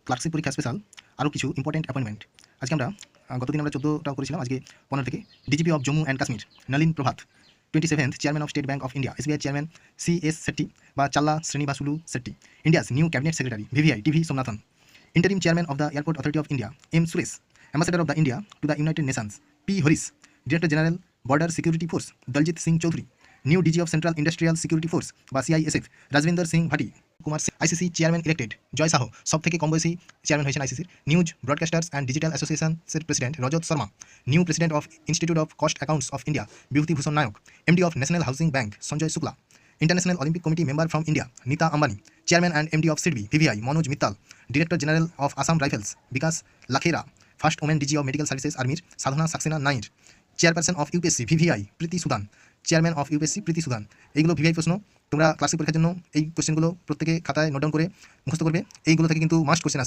Clerkship পরীক্ষা special আরও কিছু ইম্পর্টেন্ট অ্যাপয়েন্টমেন্ট। আজকে আমরা গতদিন আমরা 14টা করেছিলাম, আজকে 15 থেকে DGP of Jammu and Kashmir Nalin Prabhat, 27th chairman of state bank of India SBI chairman CS Shetty বা চাল্লা Srinivasulu Shetty, India's new cabinet secretary VVI TV Somanathan, interim chairman of the airport authority of India M Suresh, ambassador of the India to the United Nations P Harish, director general border security force Daljit Singh Chaudhary, new DG of Central Industrial Security Force বা CISF Rajbinder Singh Bhati, Kumar Singh ICC chairman elected Jay Shah সব থেকে কম বয়সী chairman হয়েছেন আইসিসির, news broadcasters and digital অ্যাসোসিয়েশনসের president Rajat Sharma, new president of Institute of Cost Accounts of India Bibhutibhushan Nayak, MD of National Housing Bank Sanjay Shukla, International Olympic Committee member from India Nita Ambani, Chairman and MD of SIDBI VVI Manoj Mittal, Director General of Assam Rifles Vikas Lakhera, First Women DG of Medical Services Army Sadhana Saxena Nair, Chairperson of UPSC VVI Priti Sudan, Chairman of UPSC Priti Sudan। এইগুলো VVI প্রশ্ন, তোমরা classic পরীক্ষার জন্য এই কোশ্চেনগুলো প্রত্যেকে খাতায় note down করে মুখস্থ করবে। এইগুলো থেকে কিন্তু মাস্ট কোশ্চেন